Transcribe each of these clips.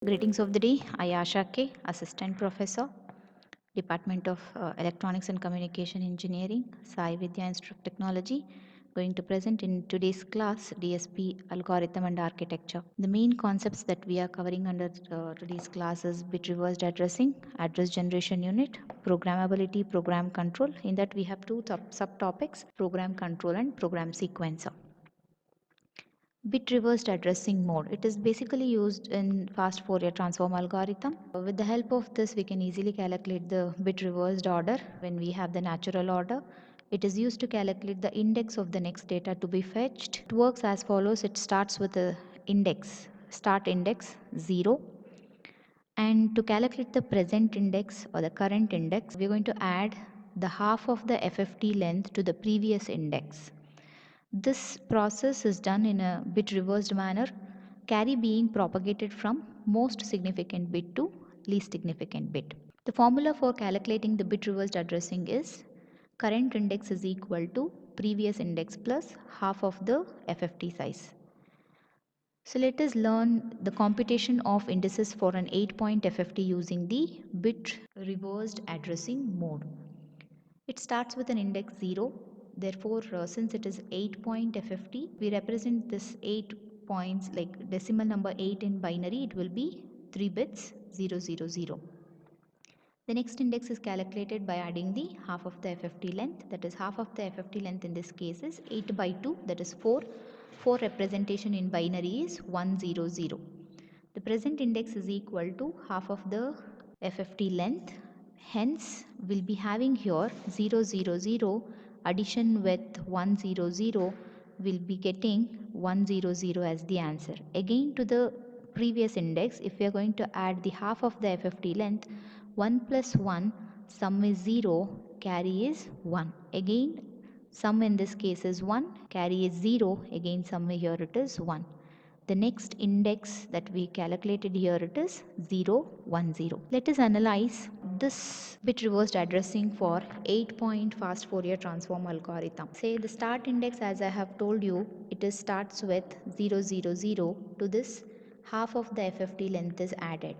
Greetings of the day. I Asha K, Assistant Professor, Department of Electronics and Communication Engineering, Sai Vidya Institute of Technology, going to present in today's class DSP Algorithm and Architecture. The main concepts that we are covering under today's class is bit reversed addressing, address generation unit, programmability, program control. In that we have two subtopics, program control and program sequencer. Bit reversed addressing mode. It is basically used in fast Fourier transform algorithm. With the help of this, we can easily calculate the bit reversed order when we have the natural order. It is used to calculate the index of the next data to be fetched. It works as follows. It starts with the index, start index 0. And to calculate the present index or the current index, we are going to add the half of the FFT length to the previous index. This process is done in a bit reversed manner, carry being propagated from most significant bit to least significant bit. The formula for calculating the bit reversed addressing is current index is equal to previous index plus half of the FFT size. So let us learn the computation of indices for an 8-point FFT using the bit reversed addressing mode. It starts with an index 0. Therefore, since it is 8-point FFT, we represent this 8 points like decimal number 8 in binary. It will be 3 bits 0, 0, 0. The next index is calculated by adding the half of the FFT length. That is half of the FFT length in this case is 8 by 2, that is 4. 4 representation in binary is 1, 0, 0. The present index is equal to half of the FFT length. Hence, we'll be having here 0, 0, 0 addition with 1, 0, 0 will be getting 1, 0, 0 as the answer. Again to the previous index, if we are going to add the half of the FFT length, 1 plus 1, sum is 0, carry is 1. Again, sum in this case is 1, carry is 0, again sum here it is 1. The next index that we calculated here it is 0, 1, 0. Let us analyze this bit reversed addressing for 8-point fast Fourier transform algorithm. Say the start index, as I have told you, it is starts with 0, 0, 0. To this half of the FFT length is added.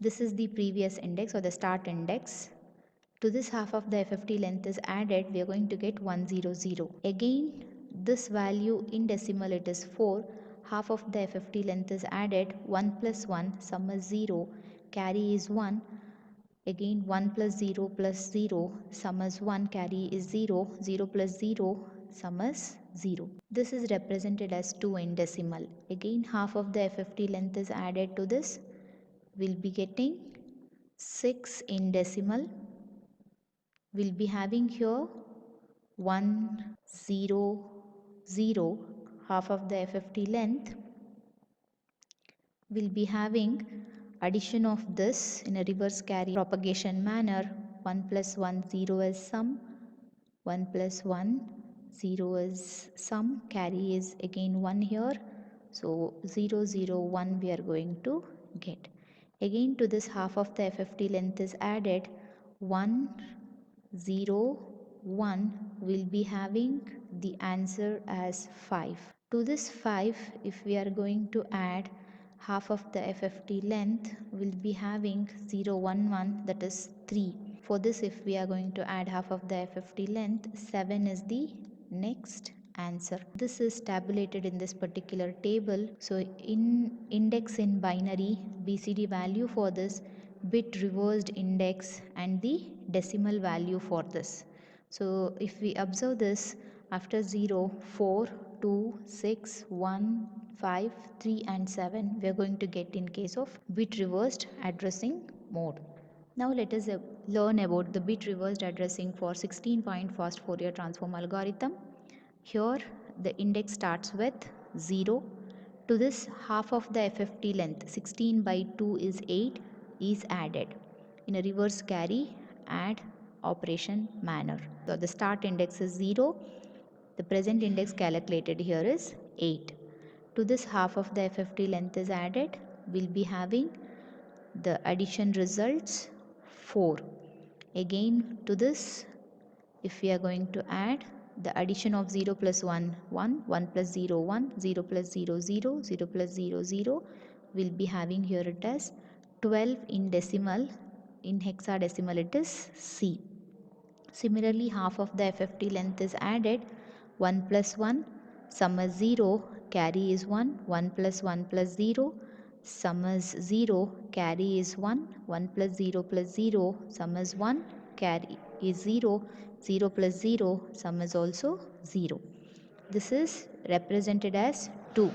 This is the previous index or the start index. To this half of the FFT length is added, we are going to get 100. Again, this value in decimal it is 4. Half of the FFT length is added, 1 plus 1, sum is 0, carry is 1. Again 1 plus 0 plus 0, sum is 1, carry is 0, 0 plus 0, sum is 0. This is represented as 2 in decimal. Again half of the FFT length is added to this, we'll be getting 6 in decimal. We'll be having here 1, 0, 0, half of the FFT length. We'll be having addition of this in a reverse carry propagation manner. 1 plus 1, 0 is sum. 1 plus 1, 0 is sum. Carry is again 1 here. So 0, 0, 1 we are going to get. Again to this half of the FFT length is added. 1, 0, 1 will be having the answer as 5. To this 5, if we are going to add half of the FFT length, we'll be having 0, 1, 1, that is 3. For this, if we are going to add half of the FFT length, 7 is the next answer. This is tabulated in this particular table. So in index in binary, BCD value for this, bit reversed index and the decimal value for this. So if we observe this, after 0, 4, 2, 6, 1, 5, 3 and 7 we are going to get in case of bit reversed addressing mode. Now let us learn about the bit reversed addressing for 16-point fast Fourier transform algorithm. Here the index starts with 0. To this half of the FFT length, 16 by 2 is 8, is added in a reverse carry add operation manner. So the start index is 0. The present index calculated here is 8. To this half of the FFT length is added. We'll be having the addition results 4. Again to this, if we are going to add the addition of 0 plus 1, 1, 1 plus 0, 1, 0 plus 0, 0, 0 plus 0, 0, we'll be having here it as 12 in decimal. In hexadecimal it is C. Similarly, half of the FFT length is added. 1 plus 1, sum is 0, carry is 1. 1 plus 1 plus 0, sum is 0, carry is 1. 1 plus 0, sum is 1, carry is 0. 0 plus 0, sum is also 0. This is represented as 2.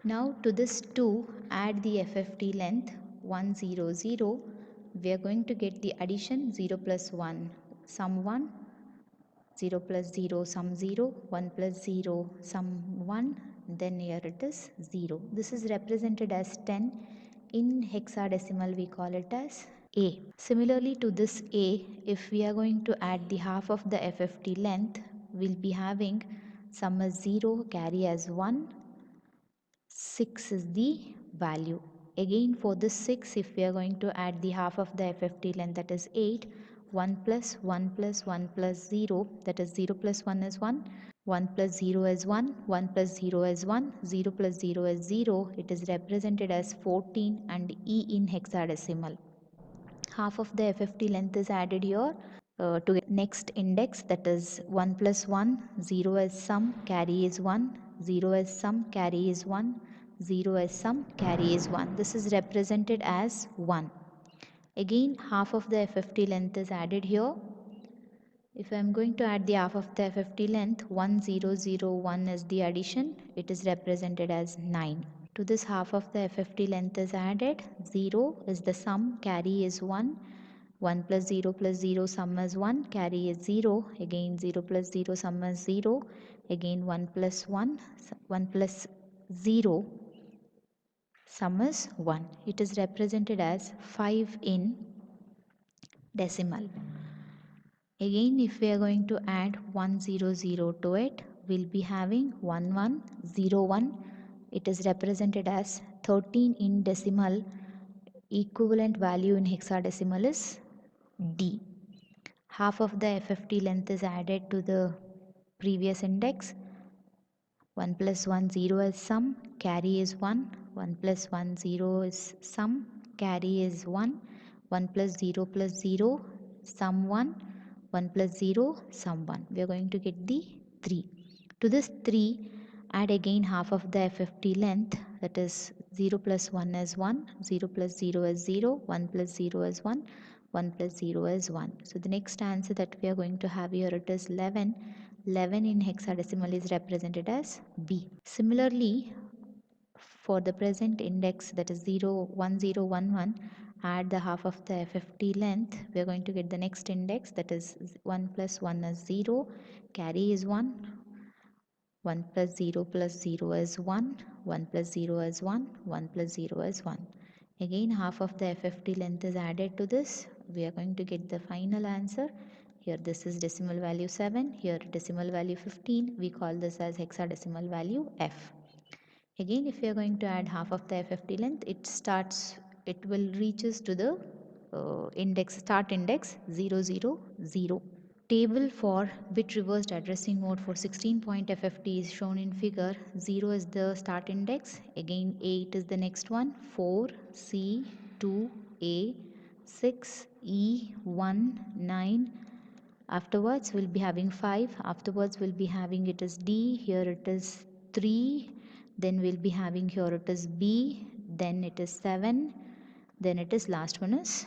Now to this 2, add the FFT length 1, 0, 0. We are going to get the addition 0 plus 1, sum 1, 0 plus 0, sum 0, 1 plus 0, sum 1, then here it is 0. This is represented as 10. In hexadecimal we call it as A. Similarly to this A, if we are going to add the half of the FFT length, we'll be having sum as 0, carry as 1, 6 is the value. Again for this 6, if we are going to add the half of the FFT length, that is 8, 1 plus 1 plus 1 plus 0, that is 0 plus 1 is 1, 1 plus 0 is 1, 1 plus 0 is 1, 0 plus 0 is 0. It is represented as 14 and E in hexadecimal. Half of the FFT length is added here to get next index, that is 1 plus 1, 0 as sum, carry is 1, 0 as sum, carry is 1, 0 as sum, carry is 1. This is represented as 1. Again half of the FFT length is added here. If I am going to add the half of the FFT length, 1, 0, 0, 1 is the addition. It is represented as 9. To this half of the FFT length is added. 0 is the sum, carry is 1. 1 plus 0, sum is 1, carry is 0. Again 0 plus 0, sum is 0. Again 1 plus 1, 1 plus 0, sum is 1. It is represented as 5 in decimal. Again if we are going to add 100 to it, we'll be having 1101. It is represented as 13 in decimal. Equivalent value in hexadecimal is D. Half of the FFT length is added to the previous index. 1 plus 1, 0 is sum, carry is 1. 1 plus 1, 0 is sum, carry is 1. 1 plus 0, sum 1. 1 plus 0, sum 1. We are going to get the 3. To this 3, add again half of the FFT length, that is 0 plus 1 is 1, 0 plus 0 is 0, 1 plus 0 is 1, 1 plus 0 is 1. So the next answer that we are going to have here, it is 11. 11 in hexadecimal is represented as B. Similarly, for the present index, that is 0, 1, 0, 1, 1, add the half of the FFT length, we are going to get the next index, that is 1 plus 1 is 0, carry is 1, 1 plus 0 is 1, 1 plus 0 is 1, 1 plus 0 is 1. Again half of the FFT length is added to this, we are going to get the final answer. Here this is decimal value 7, here decimal value 15, we call this as hexadecimal value F. Again if we are going to add half of the FFT length, it will reaches to the start index 000. Table for bit reversed addressing mode for 16-point FFT is shown in figure. 0 is the start index, again 8 is the next one, 4, C, 2, A, 6, E, 1, 9. Afterwards we'll be having 5, afterwards we'll be having it is D, here it is 3, then we'll be having here it is B, then it is 7, then it is last one is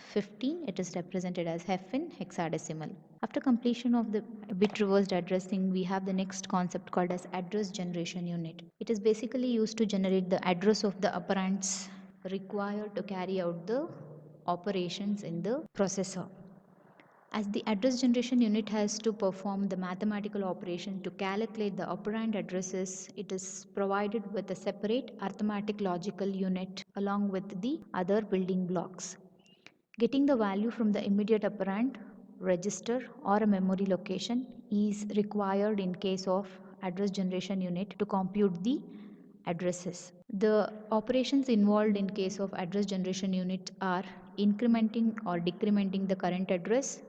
15. It is represented as F in hexadecimal. After completion of the bit reversed addressing, we have the next concept called as address generation unit. It is basically used to generate the address of the operands required to carry out the operations in the processor. As the address generation unit has to perform the mathematical operation to calculate the operand addresses, it is provided with a separate arithmetic logical unit along with the other building blocks. Getting the value from the immediate operand register or a memory location is required in case of address generation unit to compute the addresses. The operations involved in case of address generation unit are incrementing or decrementing the current address,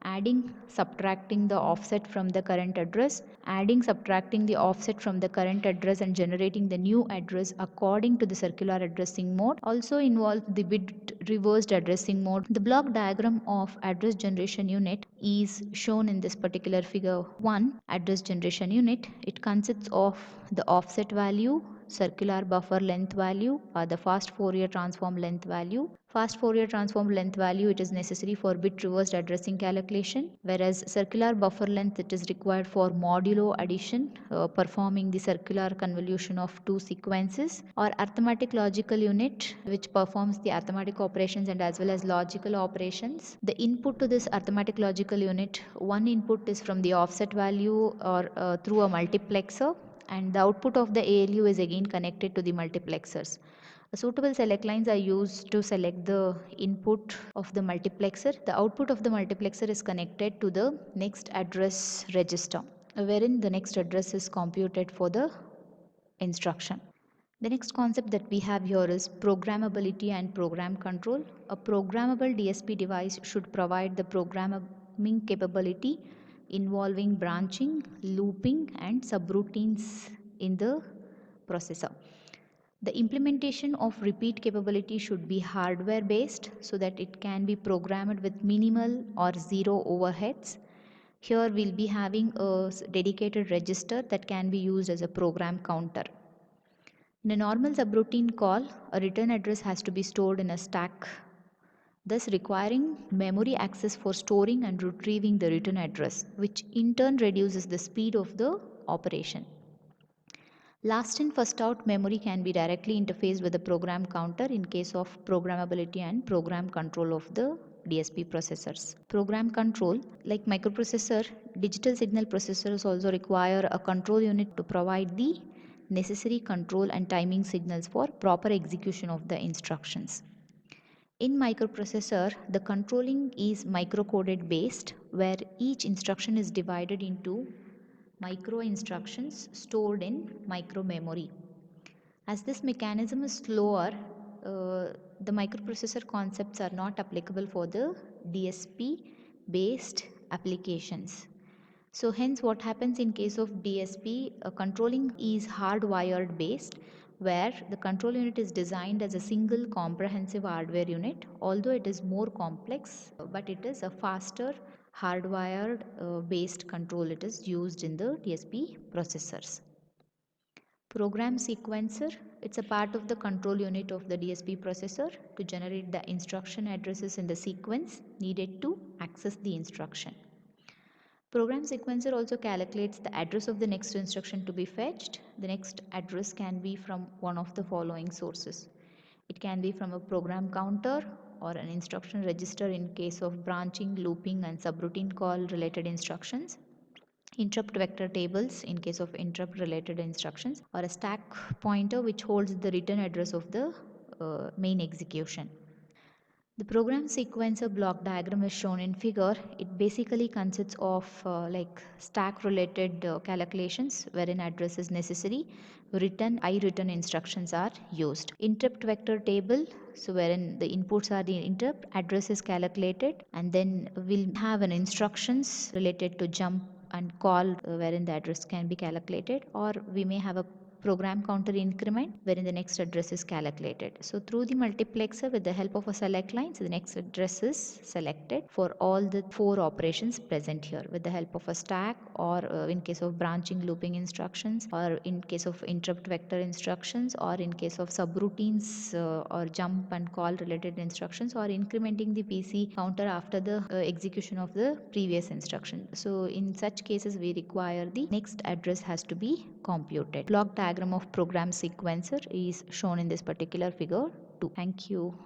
adding, subtracting the offset from the current address, adding, subtracting the offset from the current address and generating the new address according to the circular addressing mode also involves the bit reversed addressing mode. The block diagram of address generation unit is shown in this particular figure 1. Address generation unit, it consists of the offset value, circular buffer length value, or the fast Fourier transform length value. Fast Fourier transform length value, it is necessary for bit reversed addressing calculation, whereas circular buffer length, it is required for modulo addition, performing the circular convolution of two sequences, or arithmetic logical unit, which performs the arithmetic operations and as well as logical operations. The input to this arithmetic logical unit, one input is from the offset value or through a multiplexer, and the output of the ALU is again connected to the multiplexers. Suitable select lines are used to select the input of the multiplexer. The output of the multiplexer is connected to the next address register, wherein the next address is computed for the instruction. The next concept that we have here is programmability and program control. A programmable DSP device should provide the programming capability involving branching, looping, and subroutines in the processor. The implementation of repeat capability should be hardware based so that it can be programmed with minimal or zero overheads. Here we'll be having a dedicated register that can be used as a program counter. In a normal subroutine call, a return address has to be stored in a stack, thus requiring memory access for storing and retrieving the return address, which in turn reduces the speed of the operation. Last in first out memory can be directly interfaced with the program counter in case of programmability and program control of the DSP processors. Program control, like microprocessor, digital signal processors also require a control unit to provide the necessary control and timing signals for proper execution of the instructions. In microprocessor, the controlling is microcoded based, where each instruction is divided into micro instructions stored in micro memory. As this mechanism is slower, the microprocessor concepts are not applicable for the DSP based applications. So hence what happens in case of DSP, controlling is hardwired based, where the control unit is designed as a single comprehensive hardware unit, although it is more complex, but it is a faster hardwired based control it is used in the DSP processors. Program sequencer, it's a part of the control unit of the DSP processor to generate the instruction addresses in the sequence needed to access the instruction. Program sequencer also calculates the address of the next instruction to be fetched. The next address can be from one of the following sources. It can be from a program counter or an instruction register in case of branching, looping, and subroutine call related instructions, interrupt vector tables in case of interrupt related instructions, or a stack pointer which holds the return address of the main execution. The program sequencer block diagram is shown in figure. It basically consists of like stack related calculations wherein address is necessary. Return instructions are used. Interrupt vector table, so wherein the inputs are the interrupt, address is calculated, and then we'll have an instructions related to jump and call wherein the address can be calculated, or we may have a program counter increment wherein the next address is calculated. So through the multiplexer with the help of a select line, so the next address is selected for all the four operations present here with the help of a stack, or in case of branching looping instructions, or in case of interrupt vector instructions, or in case of subroutines or jump and call related instructions, or incrementing the PC counter after the execution of the previous instruction. So in such cases we require the next address has to be computed. Block diagram of program sequencer is shown in this particular figure too. Thank you.